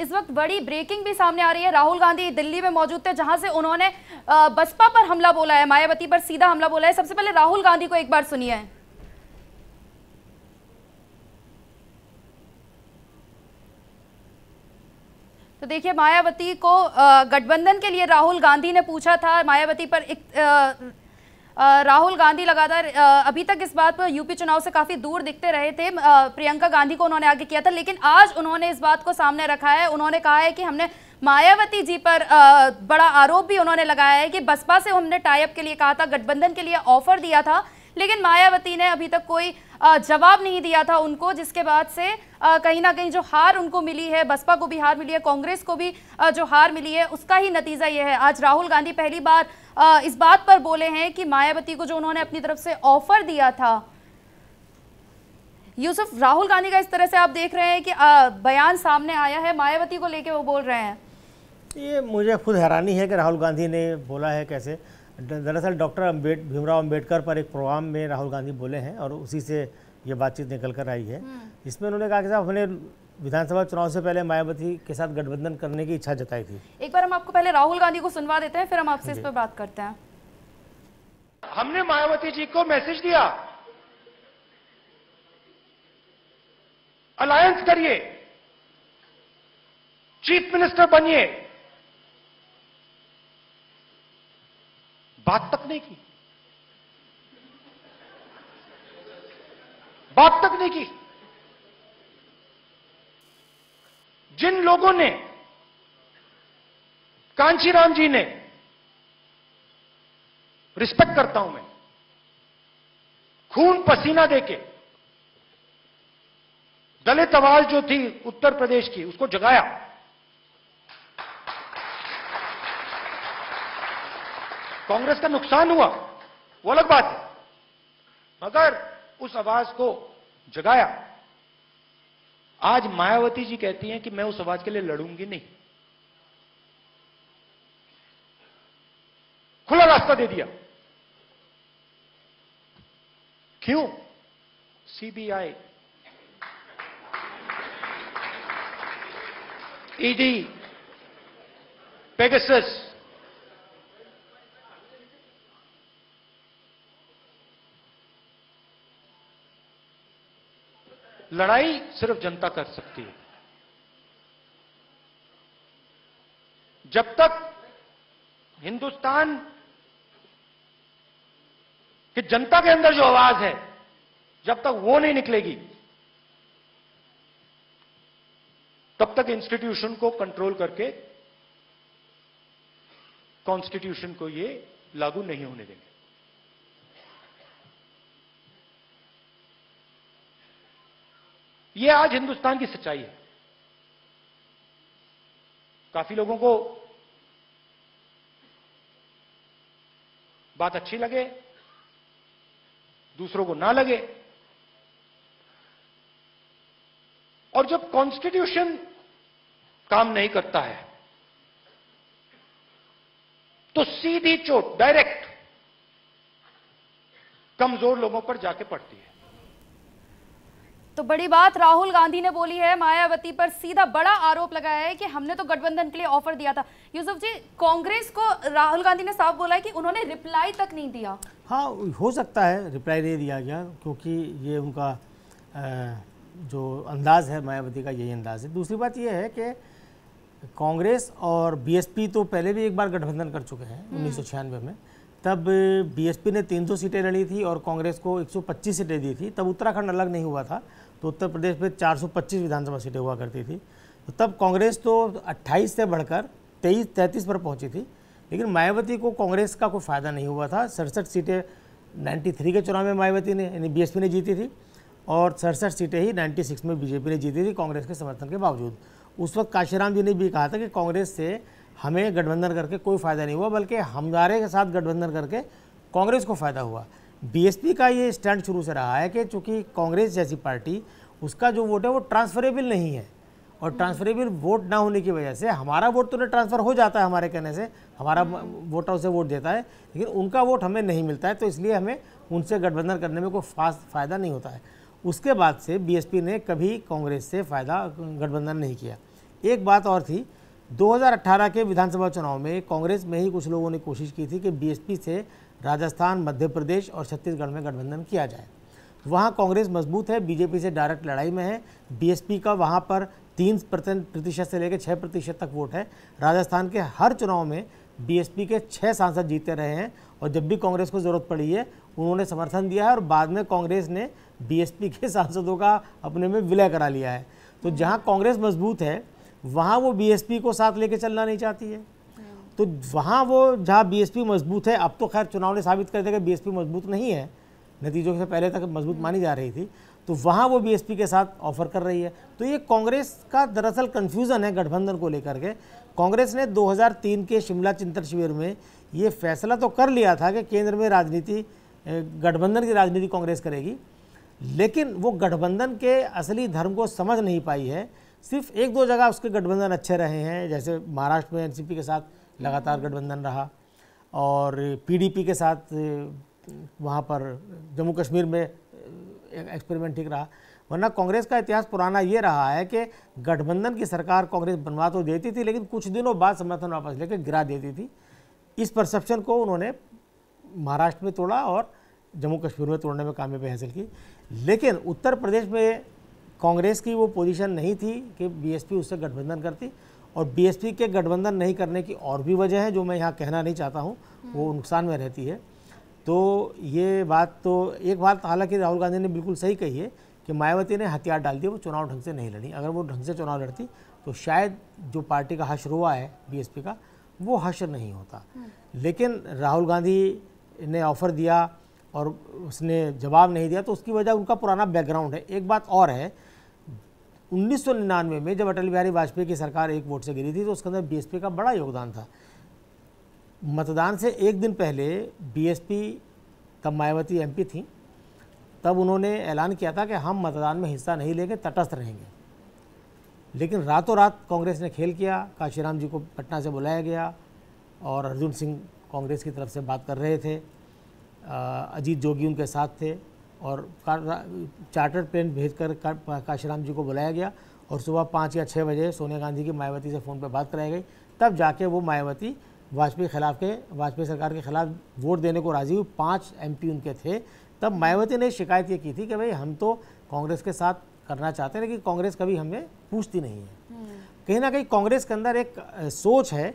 इस वक्त बड़ी ब्रेकिंग भी सामने आ रही है। राहुल गांधी दिल्ली में मौजूद थे, जहां से उन्होंने बसपा पर हमला बोला है, मायावती पर सीधा हमला बोला है। सबसे पहले राहुल गांधी को एक बार सुनिए। तो देखिए, मायावती को गठबंधन के लिए राहुल गांधी ने पूछा था। मायावती पर राहुल गांधी लगातार अभी तक इस बात पर यूपी चुनाव से काफी दूर दिखते रहे थे। प्रियंका गांधी को उन्होंने आगे किया था, लेकिन आज उन्होंने इस बात को सामने रखा है। उन्होंने कहा है कि हमने मायावती जी पर बड़ा आरोप भी उन्होंने लगाया है कि बसपा से हमने टाई अप के लिए कहा था, गठबंधन के लिए ऑफर दिया था, लेकिन मायावती ने अभी तक कोई जवाब नहीं दिया था उनको, जिसके बाद से कहीं ना कहीं जो हार उनको मिली है, बसपा को भी हार मिली है, कांग्रेस को भी जो हार मिली है, उसका ही नतीजा ये है। आज राहुल गांधी पहली बार इस बात पर बोले हैं कि मायावती को जो उन्होंने अपनी तरफ से ऑफर दिया था। यूसुफ, राहुल गांधी का इस तरह से आप देख रहे हैं कि बयान सामने आया है, मायावती को लेके वो बोल रहे हैं, ये मुझे खुद हैरानी है कि राहुल गांधी ने बोला है कैसे। दरअसल डॉक्टर भीमराव अंबेडकर पर एक प्रोग्राम में राहुल गांधी बोले हैं और उसी से ये बातचीत निकल कर आई है। इसमें उन्होंने कहा कि साहब हमने विधानसभा चुनाव से पहले मायावती के साथ गठबंधन करने की इच्छा जताई थी। एक बार हम आपको पहले राहुल गांधी को सुनवा देते हैं, फिर हम आपसे इस पर बात करते हैं। हमने मायावती जी को मैसेज दिया, अलायंस करिए, चीफ मिनिस्टर बनिए। बात तक नहीं की, बात तक नहीं की। जिन लोगों ने, कांचीराम जी ने, रिस्पेक्ट करता हूं मैं, खून पसीना देके दलित आवाज जो थी उत्तर प्रदेश की, उसको जगाया। कांग्रेस का नुकसान हुआ, वो अलग बात है, मगर उस आवाज को जगाया। आज मायावती जी कहती हैं कि मैं उस आवाज के लिए लड़ूंगी नहीं। खुला रास्ता दे दिया। क्यों? सीबीआई, ईडी, पेगासस, लड़ाई सिर्फ जनता कर सकती है। जब तक हिंदुस्तान की जनता के अंदर जो आवाज है, जब तक वो नहीं निकलेगी, तब तक इंस्टीट्यूशन को कंट्रोल करके कॉन्स्टिट्यूशन को ये लागू नहीं होने देंगे। ये आज हिंदुस्तान की सच्चाई है। काफी लोगों को बात अच्छी लगे, दूसरों को ना लगे, और जब कॉन्स्टिट्यूशन काम नहीं करता है तो सीधी चोट डायरेक्ट कमजोर लोगों पर जाके पड़ती है। तो बड़ी बात राहुल गांधी ने बोली है, मायावती पर सीधा बड़ा आरोप लगाया है कि हमने तो गठबंधन के लिए ऑफर दिया था। यूसुफ जी, कांग्रेस को राहुल गांधी ने साफ बोला है कि उन्होंने रिप्लाई तक नहीं दिया। हाँ, हो सकता है रिप्लाई नहीं दिया गया, क्योंकि ये उनका जो अंदाज है मायावती का, यही अंदाज है। दूसरी बात ये है कि कांग्रेस और बीएसपी तो पहले भी एक बार गठबंधन कर चुके हैं 1996 में। तब बीएसपी ने 300 सीटें लड़ी थी और कांग्रेस को 125 सीटें दी थी। तब उत्तराखंड अलग नहीं हुआ था, तो उत्तर प्रदेश में 425 विधानसभा सीटें हुआ करती थी। तो तब कांग्रेस तो 28 से बढ़कर 33 पर पहुंची थी, लेकिन मायावती को कांग्रेस का कोई फ़ायदा नहीं हुआ था। 67 सीटें 93 के चुनाव में मायावती ने यानी बीएसपी ने जीती थी, और 67 सीटें ही 96 में बीजेपी ने जीती थी कांग्रेस के समर्थन के बावजूद। उस वक्त काशीराम जी ने भी कहा था कि कांग्रेस से हमें गठबंधन करके कोई फ़ायदा नहीं हुआ, बल्कि हमारे के साथ गठबंधन करके कांग्रेस को फ़ायदा हुआ। बीएसपी का ये स्टैंड शुरू से रहा है कि चूंकि कांग्रेस जैसी पार्टी, उसका जो वोट है वो ट्रांसफरेबल नहीं है, और ट्रांसफरेबल वोट ना होने की वजह से हमारा वोट तो ट्रांसफ़र हो जाता है, हमारे कहने से हमारा वोटर उसे वोट देता है, लेकिन उनका वोट हमें नहीं मिलता है। तो इसलिए हमें उनसे गठबंधन करने में कोई खास फ़ायदा नहीं होता है। उसके बाद से बीएसपी ने कभी कांग्रेस से फ़ायदा गठबंधन नहीं किया। एक बात और थी, 2018 के विधानसभा चुनाव में कांग्रेस में ही कुछ लोगों ने कोशिश की थी कि बीएसपी से राजस्थान, मध्य प्रदेश और छत्तीसगढ़ में गठबंधन किया जाए। वहाँ कांग्रेस मजबूत है, बीजेपी से डायरेक्ट लड़ाई में है। बीएसपी का वहाँ पर 3% से लेकर 6% तक वोट है। राजस्थान के हर चुनाव में बीएसपी के 6 सांसद जीते रहे हैं और जब भी कांग्रेस को ज़रूरत पड़ी है उन्होंने समर्थन दिया है और बाद में कांग्रेस ने बीएसपी के सांसदों का अपने में विलय करा लिया है। तो जहाँ कांग्रेस मजबूत है वहाँ वो बीएसपी को साथ लेके चलना नहीं चाहती है। तो वहाँ वो जहाँ बीएसपी मजबूत है, अब तो खैर चुनाव ने साबित कर दिया कि बीएसपी मजबूत नहीं है, नतीजों से पहले तक मजबूत मानी जा रही थी, तो वहाँ वो बीएसपी के साथ ऑफर कर रही है। तो ये कांग्रेस का दरअसल कन्फ्यूज़न है गठबंधन को लेकर के। कांग्रेस ने 2003 के शिमला चिंतन शिविर में ये फैसला तो कर लिया था कि केंद्र में राजनीति, गठबंधन की राजनीति कांग्रेस करेगी, लेकिन वो गठबंधन के असली धर्म को समझ नहीं पाई है। सिर्फ 1-2 जगह उसके गठबंधन अच्छे रहे हैं, जैसे महाराष्ट्र में एनसीपी के साथ लगातार गठबंधन रहा और पीडीपी के साथ वहाँ पर जम्मू कश्मीर में एक्सपेरिमेंट ठीक रहा। वरना कांग्रेस का इतिहास पुराना ये रहा है कि गठबंधन की सरकार कांग्रेस बनवा तो देती थी, लेकिन कुछ दिनों बाद समर्थन वापस लेकर गिरा देती थी। इस परसेप्शन को उन्होंने महाराष्ट्र में तोड़ा और जम्मू कश्मीर में तोड़ने में कामयाबी हासिल की। लेकिन उत्तर प्रदेश में कांग्रेस की वो पोजीशन नहीं थी कि बीएसपी उससे गठबंधन करती, और बीएसपी के गठबंधन नहीं करने की और भी वजह है जो मैं यहाँ कहना नहीं चाहता हूँ, वो नुकसान में रहती है। तो ये बात, तो एक बात हालांकि राहुल गांधी ने बिल्कुल सही कही है कि मायावती ने हथियार डाल दिए, वो चुनाव ढंग से नहीं लड़ी। अगर वो ढंग से चुनाव लड़ती तो शायद जो पार्टी का हश्र हुआ है बीएसपी का, वो हश्र नहीं होता। लेकिन राहुल गांधी ने ऑफ़र दिया और उसने जवाब नहीं दिया, तो उसकी वजह उनका पुराना बैकग्राउंड है। एक बात और है, 1999 में जब अटल बिहारी वाजपेयी की सरकार 1 वोट से गिरी थी तो उसके अंदर बीएसपी का बड़ा योगदान था। मतदान से एक दिन पहले बीएसपी, तब मायावती एमपी थी, तब उन्होंने ऐलान किया था कि हम मतदान में हिस्सा नहीं लेंगे, तटस्थ रहेंगे। लेकिन रातों रात कांग्रेस ने खेल किया, काशीराम जी को पटना से बुलाया गया और अर्जुन सिंह कांग्रेस की तरफ से बात कर रहे थे, अजीत जोगी उनके साथ थे और चार्टर्ड प्लेन भेजकर काशीराम जी को बुलाया गया और सुबह 5 या 6 बजे सोनिया गांधी की मायावती से फ़ोन पर बात कराई गई। तब जाके वो मायावती वाजपेयी सरकार के खिलाफ वोट देने को राजी हुई। 5 एमपी उनके थे। तब मायावती ने शिकायत ये की थी कि भाई हम तो कांग्रेस के साथ करना चाहते हैं, लेकिन कांग्रेस कभी हमें पूछती नहीं है। कहीं ना कहीं कांग्रेस के अंदर एक सोच है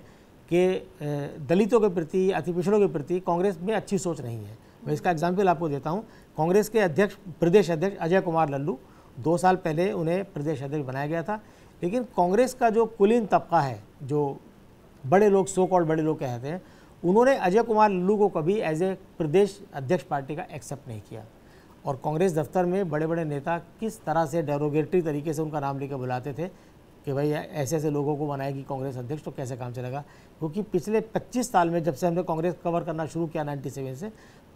कि दलितों के प्रति, अति पिछड़ों के प्रति कांग्रेस में अच्छी सोच नहीं है। मैं इसका एग्जाम्पल आपको देता हूँ। कांग्रेस के प्रदेश अध्यक्ष अजय कुमार लल्लू, 2 साल पहले उन्हें प्रदेश अध्यक्ष बनाया गया था, लेकिन कांग्रेस का जो कुलीन तबका है, जो बड़े लोग, सो कॉल्ड बड़े लोग कहते हैं, उन्होंने अजय कुमार लल्लू को कभी एज ए प्रदेश अध्यक्ष पार्टी का एक्सेप्ट नहीं किया। और कांग्रेस दफ्तर में बड़े बड़े नेता किस तरह से डेरोगेटरी तरीके से उनका नाम लेकर बुलाते थे कि भाई ऐसे ऐसे लोगों को बनाएगी कांग्रेस अध्यक्ष, तो कैसे काम चलेगा। क्योंकि पिछले 25 साल में, जब से हमने कांग्रेस कवर करना शुरू किया 97 से,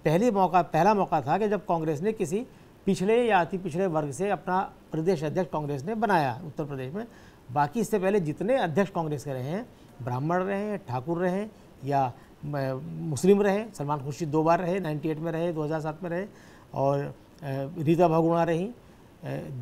पहला मौका था कि जब कांग्रेस ने किसी पिछड़े या अति पिछड़े वर्ग से अपना प्रदेश अध्यक्ष कांग्रेस ने बनाया उत्तर प्रदेश में। बाकी इससे पहले जितने अध्यक्ष कांग्रेस के रहे हैं, ब्राह्मण रहे हैं, ठाकुर रहे या मुस्लिम रहे, सलमान खुर्शीद 2 बार रहे, 98 में रहे, 2007 में रहे, और रीता बहुगुणा रही,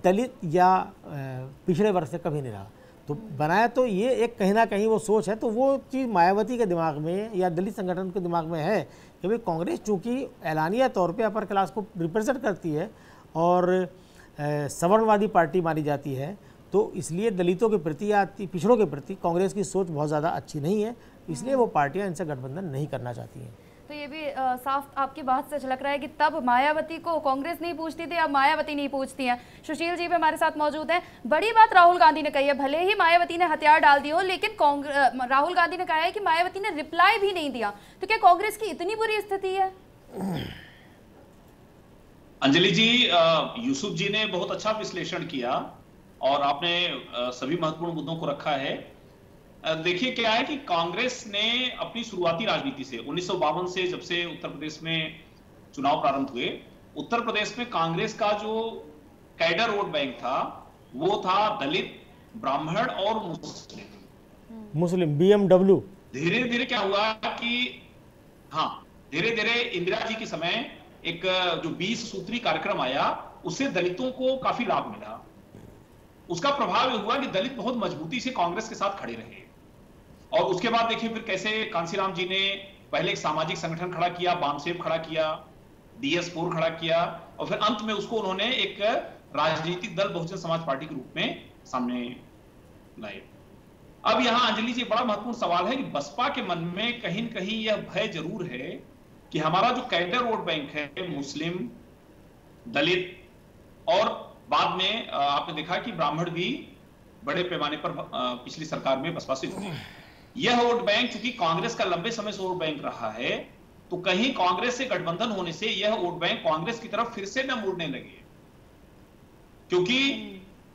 दलित या पिछड़े वर्ग से कभी नहीं रहा। तो बनाया तो ये एक कहीं ना कहीं वो सोच है। तो वो चीज़ मायावती के दिमाग में या दलित संगठन के दिमाग में है कि भाई कांग्रेस चूँकि एलानिया तौर पे अपर क्लास को रिप्रेजेंट करती है और सवर्णवादी पार्टी मानी जाती है, तो इसलिए दलितों के प्रति या पिछड़ों के प्रति कांग्रेस की सोच बहुत ज़्यादा अच्छी नहीं है, इसलिए वो पार्टियां इनसे गठबंधन नहीं करना चाहती हैं। तो ये भी साफ आपकी बात से झलक रहा है कि तब मायावती को कांग्रेस नहीं पूछती थी, अब मायावती नहीं पूछती हैं। सुशील जी भी हमारे साथ मौजूद हैं। बड़ी बात राहुल गांधी ने कही है, भले ही मायावती ने हथियार डाल दिए हो, लेकिन राहुल गांधी ने कहा है कि मायावती ने रिप्लाई भी नहीं दिया। तो क्या कांग्रेस की इतनी बुरी स्थिति है? अंजलि जी, यूसुफ जी ने बहुत अच्छा विश्लेषण किया और आपने सभी महत्वपूर्ण मुद्दों को रखा है। देखिए क्या है कि कांग्रेस ने अपनी शुरुआती राजनीति से 1952 से, जब से उत्तर प्रदेश में चुनाव प्रारंभ हुए, उत्तर प्रदेश में कांग्रेस का जो कैडर वोट बैंक था वो था दलित, ब्राह्मण और मुस्लिम, BMW। धीरे धीरे क्या हुआ कि धीरे धीरे इंदिरा जी के समय एक जो 20 सूत्री कार्यक्रम आया, उससे दलितों को काफी लाभ मिला। उसका प्रभाव यह हुआ कि दलित बहुत मजबूती से कांग्रेस के साथ खड़े रहे। और उसके बाद देखिए फिर कैसे कांसीराम जी ने पहले एक सामाजिक संगठन खड़ा किया, बामसेब खड़ा किया, DS4 खड़ा किया, और फिर अंत में उसको उन्होंने एक राजनीतिक दल बहुजन समाज पार्टी के रूप में सामने लाए। अब यहां अंजलि जी बड़ा महत्वपूर्ण सवाल है कि बसपा के मन में कहीं न कहीं यह भय जरूर है कि हमारा जो कैडर वोट बैंक है, मुस्लिम, दलित और बाद में आपने देखा कि ब्राह्मण भी बड़े पैमाने पर पिछली सरकार में बसपा से जुड़े। यह वोट बैंक चूंकि कांग्रेस का लंबे समय से वोट बैंक रहा है, तो कहीं कांग्रेस से गठबंधन होने से यह वोट बैंक कांग्रेस की तरफ फिर से न मुड़ने लगे, क्योंकि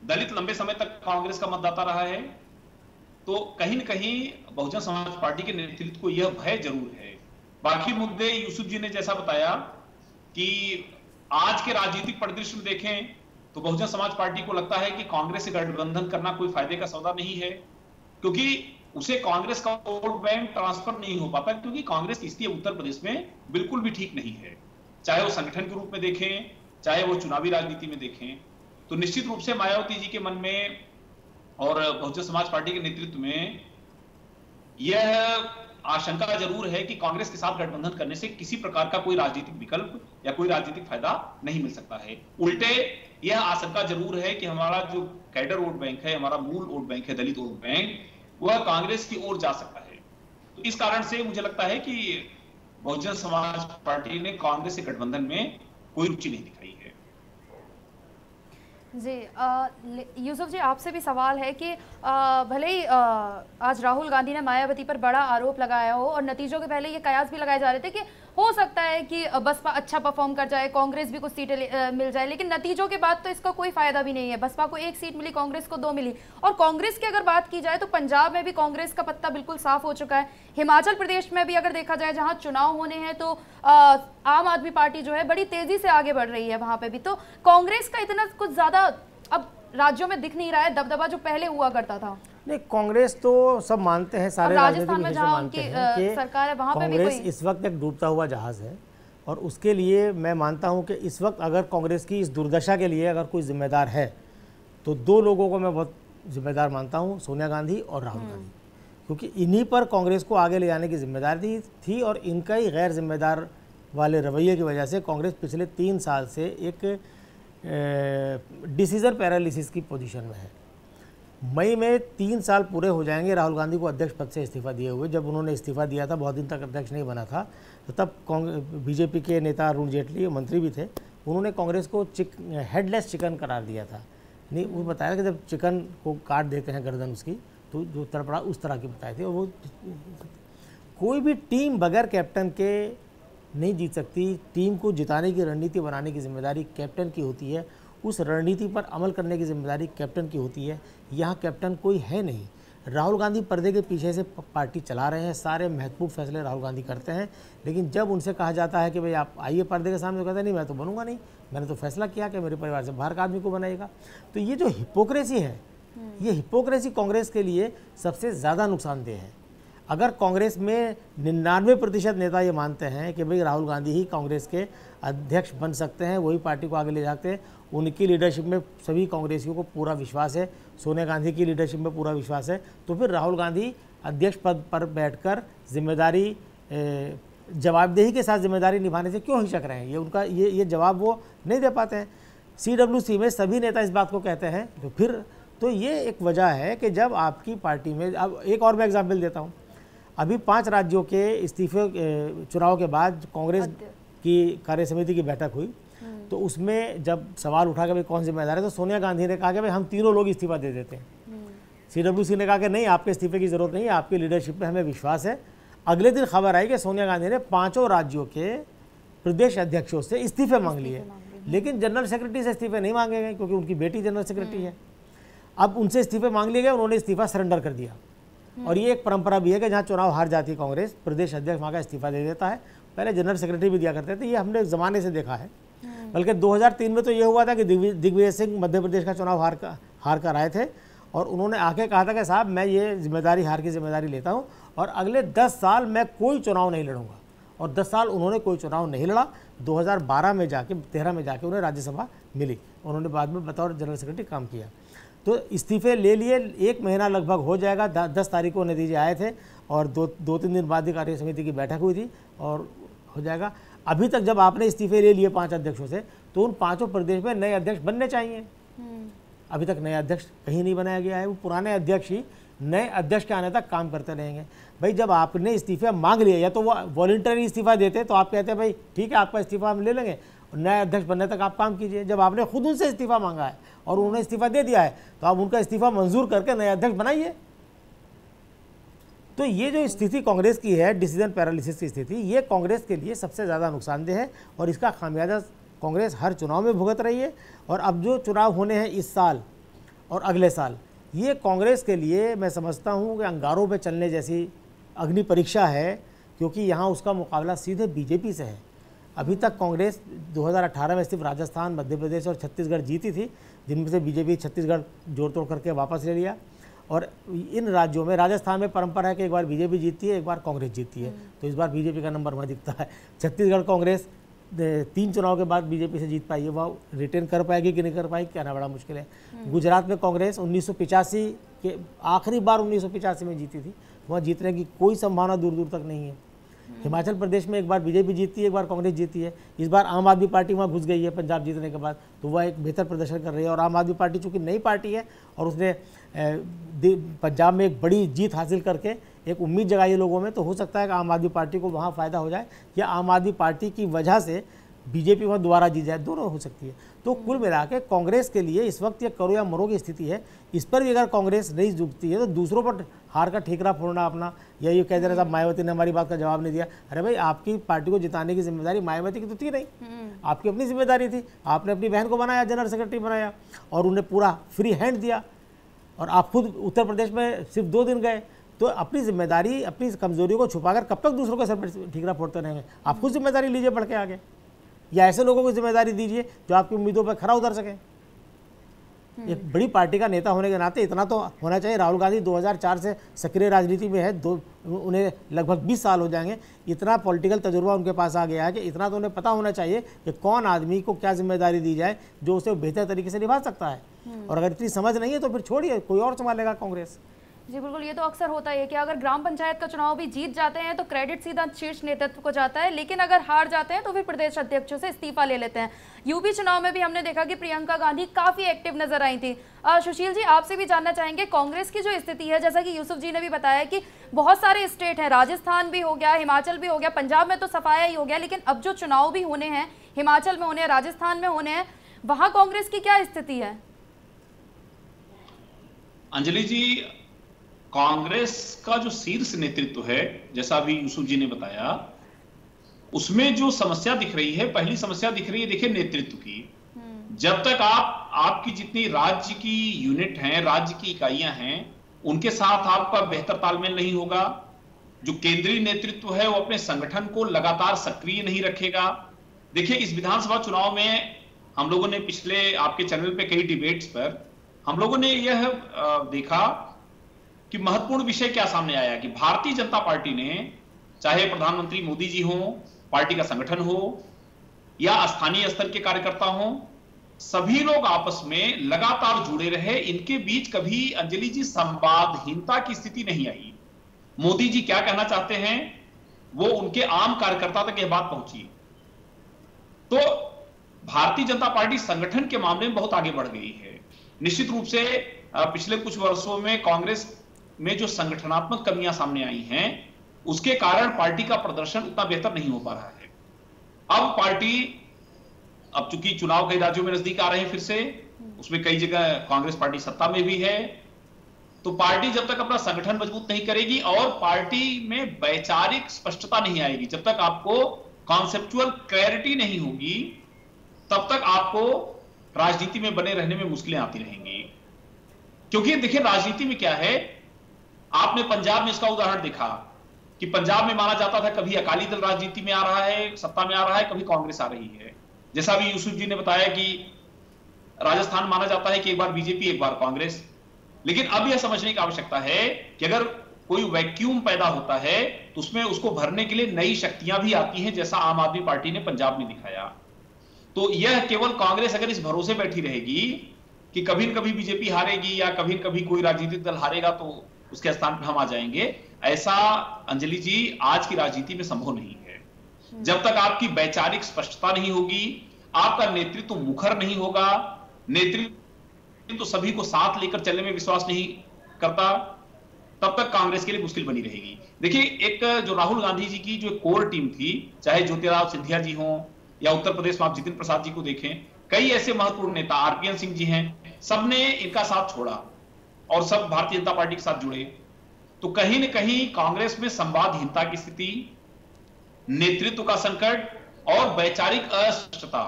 दलित लंबे समय तक कांग्रेस का मतदाता रहा है। तो कहीं न कहीं बहुजन समाज पार्टी के नेतृत्व को यह भय जरूर है। बाकी मुद्दे यूसुफ जी ने जैसा बताया कि आज के राजनीतिक परिदृश्य में देखें तो बहुजन समाज पार्टी को लगता है कि कांग्रेस से गठबंधन करना कोई फायदे का सौदा नहीं है, क्योंकि उसे कांग्रेस का वोट बैंक ट्रांसफर नहीं हो पाता, क्योंकि कांग्रेस की स्थिति उत्तर प्रदेश में बिल्कुल भी ठीक नहीं है। चाहे वो संगठन के रूप में देखें, चाहे वो चुनावी राजनीति में देखें, तो निश्चित रूप से मायावती जी के मन में और बहुजन समाज पार्टी के नेतृत्व में यह आशंका जरूर है कि कांग्रेस के साथ गठबंधन करने से किसी प्रकार का कोई राजनीतिक विकल्प या कोई राजनीतिक फायदा नहीं मिल सकता है। उल्टे यह आशंका जरूर है कि हमारा जो कैडर वोट बैंक है, हमारा मूल वोट बैंक है, दलित वोट बैंक, वह कांग्रेस की ओर जा सकता है। तो इस कारण से मुझे लगता है कि बहुजन समाज पार्टी ने कांग्रेस से गठबंधन में कोई रुचि नहीं दिखाई है। जी यूसुफ जी, आपसे भी सवाल है कि भले ही आज राहुल गांधी ने मायावती पर बड़ा आरोप लगाया हो और नतीजों के पहले ये कयास भी लगाए जा रहे थे कि हो सकता है कि बसपा अच्छा परफॉर्म कर जाए, कांग्रेस भी कुछ सीटें मिल जाए, लेकिन नतीजों के बाद तो इसका कोई फायदा भी नहीं है। बसपा को 1 सीट मिली, कांग्रेस को 2 मिली। और कांग्रेस की अगर बात की जाए तो पंजाब में भी कांग्रेस का पत्ता बिल्कुल साफ हो चुका है। हिमाचल प्रदेश में भी अगर देखा जाए, जहां चुनाव होने हैं, तो आम आदमी पार्टी जो है बड़ी तेजी से आगे बढ़ रही है वहां पे भी। तो कांग्रेस का इतना कुछ ज्यादा अब राज्यों में दिख नहीं रहा है दबदबा जो पहले हुआ करता था। नहीं, कांग्रेस तो सब मानते हैं, सारे राजस्थान में राजनीतिक जहां मानते उनकी हैं कि सरकार है वहां पे भी कांग्रेस कोई इस वक्त एक डूबता हुआ जहाज है। और उसके लिए मैं मानता हूं कि इस वक्त अगर कांग्रेस की इस दुर्दशा के लिए अगर कोई जिम्मेदार है तो 2 लोगों को मैं बहुत जिम्मेदार मानता हूं, सोनिया गांधी और राहुल गांधी, क्योंकि इन्हीं पर कांग्रेस को आगे ले जाने की जिम्मेदारी थी। और इनका ही गैर जिम्मेदार वाले रवैये की वजह से कांग्रेस पिछले 3 साल से एक डिसीजन पैरालिसिस की पोजीशन में है। मई में 3 साल पूरे हो जाएंगे राहुल गांधी को अध्यक्ष पद से इस्तीफा दिए हुए। जब उन्होंने इस्तीफा दिया था, बहुत दिन तक अध्यक्ष नहीं बना था, तो तब बीजेपी के नेता अरुण जेटली मंत्री भी थे, उन्होंने कांग्रेस को हेडलेस चिकन करार दिया था। नहीं, वो बताया कि जब चिकन को काट देते हैं गर्दन उसकी, तो जो तड़पड़ा उस तरह की बताए थे। और वो कोई भी टीम बगैर कैप्टन के नहीं जीत सकती। टीम को जिताने की रणनीति बनाने की जिम्मेदारी कैप्टन की होती है, उस रणनीति पर अमल करने की जिम्मेदारी कैप्टन की होती है। यहाँ कैप्टन कोई है नहीं। राहुल गांधी पर्दे के पीछे से पार्टी चला रहे हैं, सारे महत्वपूर्ण फैसले राहुल गांधी करते हैं, लेकिन जब उनसे कहा जाता है कि भाई आप आइए पर्दे के सामने, तो कहते हैं नहीं मैं तो बनूंगा नहीं, मैंने तो फैसला किया कि मेरे परिवार से बाहर का आदमी को बनाएगा। तो ये जो हिपोक्रेसी है, ये हिपोक्रेसी कांग्रेस के लिए सबसे ज़्यादा नुकसानदेह है। अगर कांग्रेस में 99% नेता ये मानते हैं कि भाई राहुल गांधी ही कांग्रेस के अध्यक्ष बन सकते हैं, वही पार्टी को आगे ले जाते हैं, उनकी लीडरशिप में सभी कांग्रेसियों को पूरा विश्वास है, सोनिया गांधी की लीडरशिप में पूरा विश्वास है, तो फिर राहुल गांधी अध्यक्ष पद पर बैठकर जिम्मेदारी जवाबदेही के साथ जिम्मेदारी निभाने से क्यों हिचक रहे हैं? ये उनका ये जवाब वो नहीं दे पाते हैं। CWC में सभी नेता इस बात को कहते हैं। तो फिर तो ये एक वजह है कि जब आपकी पार्टी में, अब एक और मैं एग्जाम्पल देता हूँ, अभी 5 राज्यों के इस्तीफे चुनाव के बाद कांग्रेस की कार्य समिति की बैठक हुई, तो उसमें जब सवाल उठा कि भाई कौन जिम्मेदार है, तो सोनिया गांधी ने कहा कि भाई हम तीनों लोग इस्तीफा दे देते हैं। CWC ने कहा कि नहीं, आपके इस्तीफे की जरूरत नहीं है, आपकी लीडरशिप में हमें विश्वास है। अगले दिन खबर आई कि सोनिया गांधी ने 5 राज्यों के प्रदेश अध्यक्षों से इस्तीफे मांग लिए, लेकिन जनरल सेक्रेटरी से इस्तीफे नहीं मांगे गए, क्योंकि उनकी बेटी जनरल सेक्रेटरी है। अब उनसे इस्तीफे मांग लिए गए, उन्होंने इस्तीफा सरेंडर कर दिया। और ये एक परंपरा भी है कि जहाँ चुनाव हार जाती है कांग्रेस, प्रदेश अध्यक्ष वहाँ का इस्तीफा दे देता है। पहले जनरल सेक्रेटरी भी दिया करते थे, ये हमने ज़माने से देखा है। बल्कि 2003 में तो ये हुआ था कि दिग्विजय सिंह मध्य प्रदेश का चुनाव हार कर आए थे, और उन्होंने आके कहा था कि साहब मैं ये जिम्मेदारी, हार की जिम्मेदारी लेता हूँ और अगले 10 साल मैं कोई चुनाव नहीं लड़ूंगा। और 10 साल उन्होंने कोई चुनाव नहीं लड़ा। 2012 में जाके 13 में जाके उन्हें राज्यसभा मिली, उन्होंने बाद में बतौर जनरल सेक्रेटरी काम किया। तो इस्तीफे ले लिए, 1 महीना लगभग हो जाएगा, 10 तारीख को नतीजे आए थे और 2-3 दिन बाद ही कार्य समिति की बैठक हुई थी और हो जाएगा। अभी तक जब आपने इस्तीफे ले लिए 5 अध्यक्षों से, तो उन 5 प्रदेश में नए अध्यक्ष बनने चाहिए। अभी तक नया अध्यक्ष कहीं नहीं बनाया गया है, वो पुराने अध्यक्ष ही नए अध्यक्ष के आने तक काम करते रहेंगे। भाई जब आपने इस्तीफा मांग लिया, या तो वो वॉलंटरी इस्तीफा देते तो आप कहते हैं भाई ठीक है आपका इस्तीफा हम ले लेंगे, नए अध्यक्ष बनने तक आप काम कीजिए। जब आपने खुद उनसे इस्तीफा मांगा है और उन्होंने इस्तीफा दे दिया है, तो आप उनका इस्तीफा मंजूर करके नए अध्यक्ष बनाइए। तो ये जो स्थिति कांग्रेस की है, डिसीजन पैरालिसिस की स्थिति, ये कांग्रेस के लिए सबसे ज़्यादा नुकसानदेह है और इसका खामियाजा कांग्रेस हर चुनाव में भुगत रही है। और अब जो चुनाव होने हैं इस साल और अगले साल, ये कांग्रेस के लिए मैं समझता हूँ कि अंगारों पे चलने जैसी अग्नि परीक्षा है, क्योंकि यहाँ उसका मुकाबला सीधे बीजेपी से है। अभी तक कांग्रेस 2018 में सिर्फ राजस्थान, मध्य प्रदेश और छत्तीसगढ़ जीती थी, जिनमें से बीजेपी छत्तीसगढ़ जोड़ तोड़ करके वापस ले लिया। और इन राज्यों में, राजस्थान में परंपरा है कि एक बार बीजेपी जीतती है, एक बार कांग्रेस जीतती है, तो इस बार बीजेपी का नंबर वहाँ दिखता है। छत्तीसगढ़ कांग्रेस 3 चुनाव के बाद बीजेपी से जीत पाई है, वह रिटेन कर पाएगी कि नहीं कर पाएगी कहना बड़ा मुश्किल है। गुजरात में कांग्रेस 1985 के आखिरी बार 1985 में जीती थी, वहाँ जीतने की कोई संभावना दूर दूर तक नहीं है। हिमाचल प्रदेश में एक बार बीजेपी जीतती है, एक बार कांग्रेस जीती है। इस बार आम आदमी पार्टी वहाँ घुस गई है पंजाब जीतने के बाद, तो वह एक बेहतर प्रदर्शन कर रही है। और आम आदमी पार्टी चूँकि नई पार्टी है और उसने पंजाब में एक बड़ी जीत हासिल करके एक उम्मीद जगाई है लोगों में, तो हो सकता है कि आम आदमी पार्टी को वहाँ फ़ायदा हो जाए, या आम आदमी पार्टी की वजह से बीजेपी वहाँ दोबारा जीत जाए, दोनों हो सकती है। तो कुल मिला के कांग्रेस के लिए इस वक्त ये करो या मरो की स्थिति है। इस पर भी अगर कांग्रेस नहीं झुकती है तो दूसरों पर हार का ठेकरा फोड़ना अपना, या ये कह दे रहे साहब मायावती ने हमारी बात का जवाब नहीं दिया। अरे भाई आपकी पार्टी को जिताने की जिम्मेदारी मायावती की तो थी नहीं, आपकी अपनी जिम्मेदारी थी। आपने अपनी बहन को बनाया, जनरल सेक्रेटरी बनाया और उन्हें पूरा फ्री हैंड दिया, और आप खुद उत्तर प्रदेश में सिर्फ 2 दिन गए। तो अपनी जिम्मेदारी, अपनी कमजोरियों को छुपाकर कब तक दूसरों के सर पर ठीकरा फोड़ते रहेंगे? आप खुद जिम्मेदारी लीजिए बढ़ के आगे, या ऐसे लोगों को जिम्मेदारी दीजिए जो आपकी उम्मीदों पर खरा उतर सके। एक बड़ी पार्टी का नेता होने के नाते इतना तो होना चाहिए। राहुल गांधी 2004 से सक्रिय राजनीति में है, उन्हें लगभग 20 साल हो जाएंगे। इतना पॉलिटिकल तजुर्बा उनके पास आ गया है कि इतना तो उन्हें पता होना चाहिए कि कौन आदमी को क्या जिम्मेदारी दी जाए जो उसे बेहतर तरीके से निभा सकता है। और अगर इतनी समझ नहीं है तो फिर छोड़िए, कोई और संभालेगा कांग्रेस। जी बिल्कुल, ये तो अक्सर होता है कि अगर ग्राम पंचायत का चुनाव भी जीत जाते हैं तो क्रेडिट सीधा शीर्ष नेतृत्व को जाता है, लेकिन अगर हार जाते हैं तो फिर प्रदेश अध्यक्षों से इस्तीफा ले लेते हैं। यूपी चुनाव में भी हमने देखा कि प्रियंका गांधी काफी एक्टिव नजर आई थी। सुशील जी, आपसे भी जानना चाहेंगे कांग्रेस की जो स्थिति है, जैसा कि यूसुफ जी ने भी बताया कि बहुत सारे स्टेट हैं, राजस्थान भी हो गया, हिमाचल भी हो गया, पंजाब में तो सफाया ही हो गया, लेकिन अब जो चुनाव भी होने हैं, हिमाचल में होने हैं, राजस्थान में होने हैं, वहां कांग्रेस की क्या स्थिति है? अंजलि जी, कांग्रेस का जो शीर्ष नेतृत्व है, जैसा अभी यूसुफ जी ने बताया, उसमें जो समस्या दिख रही है, पहली समस्या दिख रही है देखिए नेतृत्व की। जब तक आपकी जितनी राज्य की यूनिट हैं, राज्य की इकाइयां हैं, उनके साथ आपका बेहतर तालमेल नहीं होगा। जो केंद्रीय नेतृत्व है वो अपने संगठन को लगातार सक्रिय नहीं रखेगा। देखिए इस विधानसभा चुनाव में हम लोगों ने पिछले आपके चैनल पे कई डिबेट्स पर हम लोगों ने यह देखा कि महत्वपूर्ण विषय क्या सामने आया कि भारतीय जनता पार्टी ने, चाहे प्रधानमंत्री मोदी जी हो, पार्टी का संगठन हो या स्थानीय स्तर के कार्यकर्ता हो, सभी लोग आपस में लगातार जुड़े रहे। इनके बीच कभी अंजलि जी संवादहीनता की स्थिति नहीं आई। मोदी जी क्या कहना चाहते हैं वो उनके आम कार्यकर्ता तक यह बात पहुंची। तो भारतीय जनता पार्टी संगठन के मामले में बहुत आगे बढ़ गई है। निश्चित रूप से पिछले कुछ वर्षों में कांग्रेस में जो संगठनात्मक कमियां सामने आई हैं, उसके कारण पार्टी का प्रदर्शन उतना बेहतर नहीं हो पा रहा है। अब पार्टी, अब चूंकि चुनाव कई राज्यों में नजदीक आ रहे हैं, फिर से उसमें कई जगह कांग्रेस पार्टी सत्ता में भी है, तो पार्टी जब तक अपना संगठन मजबूत नहीं करेगी और पार्टी में वैचारिक स्पष्टता नहीं आएगी, जब तक आपको कॉन्सेप्चुअल क्लैरिटी नहीं होगी, तब तक आपको राजनीति में बने रहने में मुश्किलें आती रहेंगी। क्योंकि देखिए राजनीति में क्या है, आपने पंजाब में इसका उदाहरण देखा कि पंजाब में माना जाता था कभी अकाली दल राजनीति में आ रहा है, सत्ता में आ रहा है, कभी कांग्रेस आ रही है। जैसा भी यूसुफ जी ने बताया कि राजस्थान माना जाता है कि एक बार बीजेपी एक बार कांग्रेस। लेकिन अब यह समझने की आवश्यकता है कि अगर कोई वैक्यूम पैदा होता है तो उसमें उसको भरने के लिए नई शक्तियां भी आती हैं, जैसा आम आदमी पार्टी ने पंजाब में दिखाया। तो यह केवल कांग्रेस अगर इस भरोसे बैठी रहेगी कि कभी न कभी बीजेपी हारेगी या कभी न कभी कोई राजनीतिक दल हारेगा तो उसके स्थान पर हम आ जाएंगे, ऐसा अंजलि जी आज की राजनीति में संभव नहीं है। जब तक आपकी वैचारिक स्पष्टता नहीं होगी, आपका नेतृत्व मुखर नहीं होगा, नेतृत्व तो सभी को साथ लेकर चलने में विश्वास नहीं करता, तब तक कांग्रेस के लिए मुश्किल बनी रहेगी। देखिए, एक जो राहुल गांधी जी की जो कोर टीम थी, चाहे ज्योतिरादित्य सिंधिया जी हों या उत्तर प्रदेश में आप जितिन प्रसाद जी को देखें, कई ऐसे महत्वपूर्ण नेता, आरपीएन सिंह जी हैं, सबने इनका साथ छोड़ा और सब भारतीय जनता पार्टी के साथ जुड़े। तो कहीं न कहीं कांग्रेस में संवादहीनता की स्थिति, नेतृत्व का संकट और वैचारिक अस्पष्टता,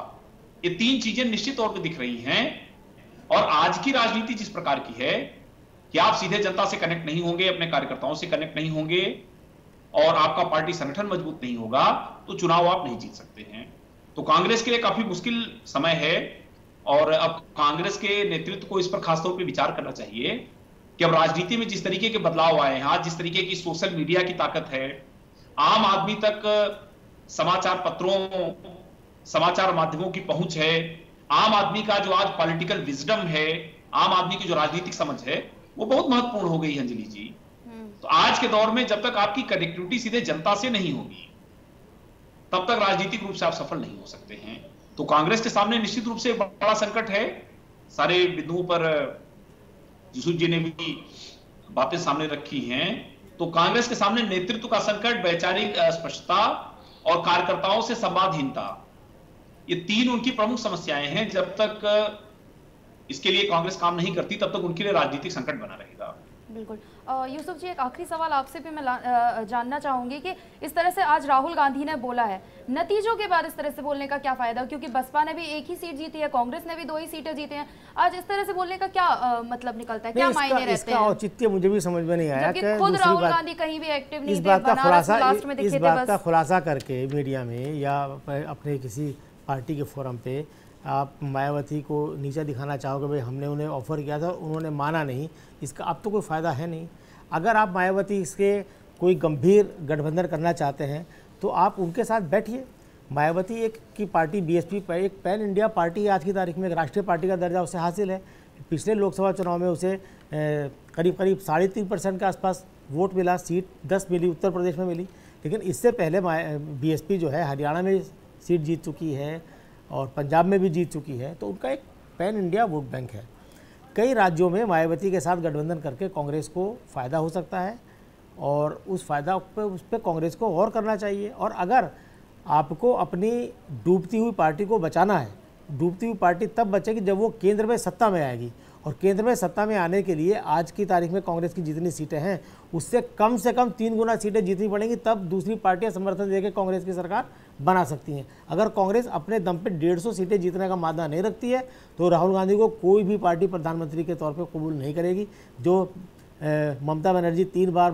ये तीन चीजें निश्चित तौर पर दिख रही हैं। और आज की राजनीति जिस प्रकार की है कि आप सीधे जनता से कनेक्ट नहीं होंगे, अपने कार्यकर्ताओं से कनेक्ट नहीं होंगे और आपका पार्टी संगठन मजबूत नहीं होगा, तो चुनाव आप नहीं जीत सकते हैं। तो कांग्रेस के लिए काफी मुश्किल समय है और अब कांग्रेस के नेतृत्व को इस पर खासतौर पर विचार करना चाहिए कि अब राजनीति में जिस तरीके के बदलाव आए हैं, आज जिस तरीके की सोशल मीडिया की ताकत है, आम आदमी तक समाचार पत्रों, समाचार माध्यमों की पहुंच है, आम आदमी का जो आज पॉलिटिकल विजडम है, आम आदमी की जो राजनीतिक समझ है, वो बहुत महत्वपूर्ण हो गई है अंजलि जी। तो आज के दौर में जब तक आपकी कनेक्टिविटी सीधे जनता से नहीं होगी, तब तक राजनीतिक रूप से आप सफल नहीं हो सकते हैं। तो कांग्रेस के सामने निश्चित रूप से बड़ा संकट है। सारे बिंदुओं पर यूसुफ जी ने भी बातें सामने रखी हैं। तो कांग्रेस के सामने नेतृत्व का संकट, वैचारिक अस्पष्टता और कार्यकर्ताओं से संवादहीनता, ये तीन उनकी प्रमुख समस्याएं हैं। जब तक इसके लिए कांग्रेस काम नहीं करती, तब तक उनके लिए राजनीतिक संकट बना रहेगा। बिल्कुल। यूसुफ जी, एक आखिरी सवाल आपसे भी मैं जानना चाहूंगी कि इस तरह से आज राहुल गांधी ने बोला है, नतीजों के बाद इस तरह से बोलने का क्या फायदा? क्योंकि बसपा ने भी एक ही सीट जीती है, कांग्रेस ने भी 2 ही सीटें जीती हैं। आज इस तरह से बोलने का क्या मतलब निकलता है, क्या मायने रहते हैं? इसका औचित्य मुझे भी समझ में नहीं आया कि खुद राहुल गांधी कहीं भी एक्टिव नहीं थे, इस बात का खुलासा करके मीडिया में या अपने किसी पार्टी के फोरम पे आप मायावती को नीचा दिखाना चाहोगे, भाई हमने उन्हें ऑफर किया था, उन्होंने माना नहीं, इसका अब तो कोई फ़ायदा है नहीं। अगर आप मायावती इसके कोई गंभीर गठबंधन करना चाहते हैं तो आप उनके साथ बैठिए। मायावती एक की पार्टी बीएसपी एक पैन इंडिया पार्टी आज की तारीख में एक राष्ट्रीय पार्टी का दर्जा उसे हासिल है। पिछले लोकसभा चुनाव में उसे करीब 3.5% के आसपास वोट मिला, सीट 10 मिली, उत्तर प्रदेश में मिली। लेकिन इससे पहले बीएसपी जो है हरियाणा में सीट जीत चुकी है और पंजाब में भी जीत चुकी है, तो उनका एक पैन इंडिया वोट बैंक है। कई राज्यों में मायावती के साथ गठबंधन करके कांग्रेस को फ़ायदा हो सकता है और उस पर कांग्रेस को और करना चाहिए। और अगर आपको अपनी डूबती हुई पार्टी को बचाना है, डूबती हुई पार्टी तब बचेगी जब वो केंद्र में सत्ता में आएगी, और केंद्र में सत्ता में आने के लिए आज की तारीख में कांग्रेस की जितनी सीटें हैं उससे कम 3 गुना सीटें जीतनी पड़ेंगी, तब दूसरी पार्टियां समर्थन देकर कांग्रेस की सरकार बना सकती हैं। अगर कांग्रेस अपने दम पे 150 सीटें जीतने का मादा नहीं रखती है तो राहुल गांधी को कोई भी पार्टी प्रधानमंत्री के तौर पर कबूल नहीं करेगी। जो ममता बनर्जी 3 बार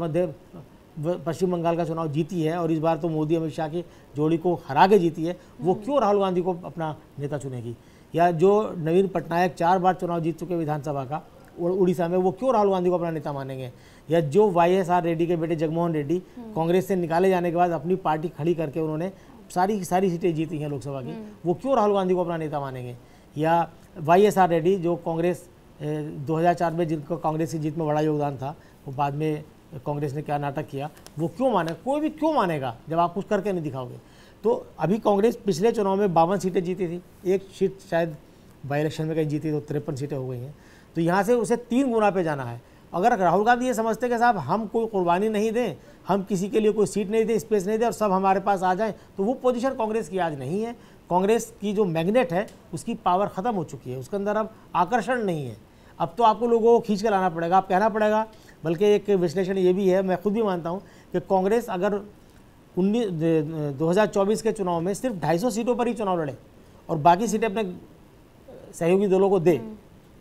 पश्चिम बंगाल का चुनाव जीती है और इस बार तो मोदी अमित शाह की जोड़ी को हरा के जीती है, वो क्यों राहुल गांधी को अपना नेता चुनेगी? या जो नवीन पटनायक 4 बार चुनाव जीत चुके विधानसभा का उड़ीसा में, वो क्यों राहुल गांधी को अपना नेता मानेंगे? या जो YSR रेड्डी के बेटे जगमोहन रेड्डी कांग्रेस से निकाले जाने के बाद अपनी पार्टी खड़ी करके उन्होंने सारी सीटें जीती हैं लोकसभा की, वो क्यों राहुल गांधी को अपना नेता मानेंगे? या YSR रेड्डी जो कांग्रेस 2004 में जिनको कांग्रेस की जीत में बड़ा योगदान था, वो बाद में कांग्रेस ने क्या नाटक किया, वो क्यों माने? कोई भी क्यों मानेगा जब आप कुछ करके नहीं दिखाओगे? तो अभी कांग्रेस पिछले चुनाव में 52 सीटें जीती थी, एक सीट शायद बाई इलेक्शन में कहीं जीती तो 53 सीटें हो गई हैं। तो यहाँ से उसे 3 गुना पे जाना है। अगर राहुल गांधी ये समझते कि साहब हम कोई कुर्बानी नहीं दें, हम किसी के लिए कोई सीट नहीं दें, स्पेस नहीं दें और सब हमारे पास आ जाएं, तो वो पोजीशन कांग्रेस की आज नहीं है। कांग्रेस की जो मैग्नेट है उसकी पावर ख़त्म हो चुकी है, उसके अंदर अब आकर्षण नहीं है। अब तो आपको लोगों को खींच के लाना पड़ेगा, आप कहना पड़ेगा। बल्कि एक विश्लेषण ये भी है, मैं खुद भी मानता हूँ कि कांग्रेस अगर 2024 के चुनाव में सिर्फ 250 सीटों पर ही चुनाव लड़े और बाकी सीटें अपने सहयोगी दलों को दे,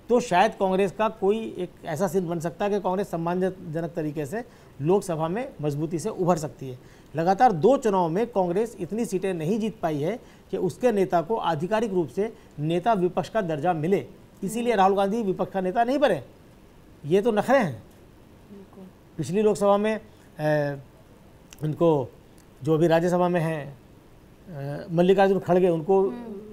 तो शायद कांग्रेस का कोई एक ऐसा सीन बन सकता है कि कांग्रेस सम्मानजनक तरीके से लोकसभा में मजबूती से उभर सकती है। लगातार 2 चुनाव में कांग्रेस इतनी सीटें नहीं जीत पाई है कि उसके नेता को आधिकारिक रूप से नेता विपक्ष का दर्जा मिले। इसीलिए राहुल गांधी विपक्ष का नेता नहीं बने। ये तो नखरे हैं। पिछली लोकसभा में उनको जो अभी राज्यसभा में हैं मल्लिकार्जुन खड़गे, उनको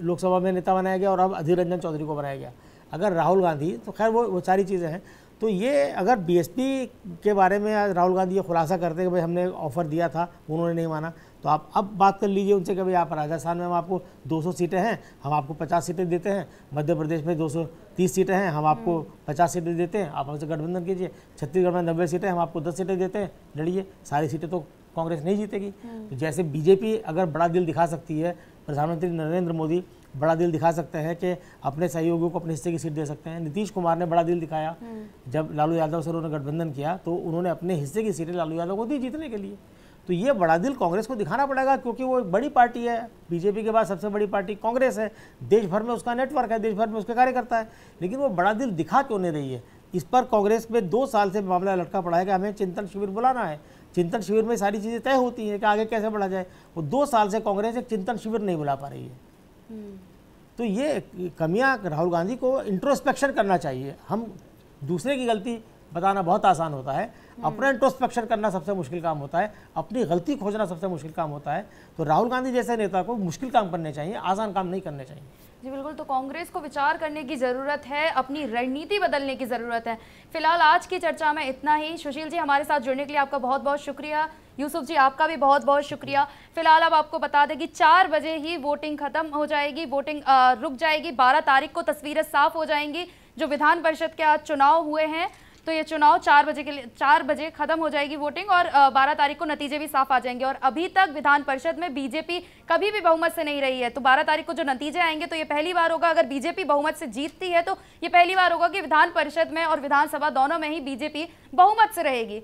लोकसभा में नेता बनाया गया और अब अधीर रंजन चौधरी को बनाया गया। अगर राहुल गांधी, तो खैर वो सारी चीज़ें हैं। तो ये अगर बीएसपी के बारे में आज राहुल गांधी ये खुलासा करते कि भाई हमने ऑफ़र दिया था, उन्होंने नहीं माना, तो आप अब बात कर लीजिए उनसे कि भाई आप राजस्थान में हम आपको 200 सीटें हैं, हम आपको 50 सीटें देते हैं, मध्य प्रदेश में 230 सीटें हैं, हम आपको 50 सीटें देते हैं, आप हमसे गठबंधन कीजिए, छत्तीसगढ़ में 90 सीटें, हम आपको 10 सीटें देते हैं, लड़िए। सारी सीटें तो कांग्रेस नहीं जीतेगी। तो जैसे बीजेपी अगर बड़ा दिल दिखा सकती है, प्रधानमंत्री नरेंद्र मोदी बड़ा दिल दिखा सकते हैं कि अपने सहयोगियों को अपने हिस्से की सीट दे सकते हैं। नीतीश कुमार ने बड़ा दिल दिखाया, जब लालू यादव से उन्होंने गठबंधन किया तो उन्होंने अपने हिस्से की सीटें लालू यादव को दी जीतने के लिए। तो ये बड़ा दिल कांग्रेस को दिखाना पड़ेगा, क्योंकि वो एक बड़ी पार्टी है। बीजेपी के बाद सबसे बड़ी पार्टी कांग्रेस है, देश भर में उसका नेटवर्क है, देश भर में उसके कार्यकर्ता है, लेकिन वो बड़ा दिल दिखा क्यों नहीं रही है? इस पर कांग्रेस में 2 साल से मामला लटका पड़ा है कि हमें चिंतन शिविर बुलाना है। चिंतन शिविर में सारी चीज़ें तय होती हैं कि आगे कैसे बढ़ा जाए। वो 2 साल से कांग्रेस एक चिंतन शिविर नहीं बुला पा रही है। तो ये कमियां राहुल गांधी को इंट्रोस्पेक्शन करना चाहिए। हम दूसरे की गलती बताना बहुत आसान होता है, अपना इंट्रोस्पेक्शन करना सबसे मुश्किल काम होता है, अपनी गलती खोजना सबसे मुश्किल काम होता है। तो राहुल गांधी जैसे नेता को मुश्किल काम करने चाहिए, आसान काम नहीं करने चाहिए। जी बिल्कुल, तो कांग्रेस को विचार करने की ज़रूरत है, अपनी रणनीति बदलने की ज़रूरत है। फिलहाल आज की चर्चा में इतना ही। सुशील जी, हमारे साथ जुड़ने के लिए आपका बहुत बहुत शुक्रिया। यूसुफ जी, आपका भी बहुत बहुत शुक्रिया। फिलहाल अब आपको बता दें कि 4 बजे ही वोटिंग खत्म हो जाएगी, वोटिंग रुक जाएगी। 12 तारीख को तस्वीरें साफ हो जाएंगी। जो विधान परिषद के आज चुनाव हुए हैं, तो ये चुनाव 4 बजे खत्म हो जाएगी वोटिंग, और 12 तारीख को नतीजे भी साफ आ जाएंगे। और अभी तक विधान परिषद में बीजेपी कभी भी बहुमत से नहीं रही है, तो 12 तारीख को जो नतीजे आएंगे तो ये पहली बार होगा, अगर बीजेपी बहुमत से जीतती है तो ये पहली बार होगा कि विधान परिषद में और विधानसभा दोनों में ही बीजेपी बहुमत से रहेगी।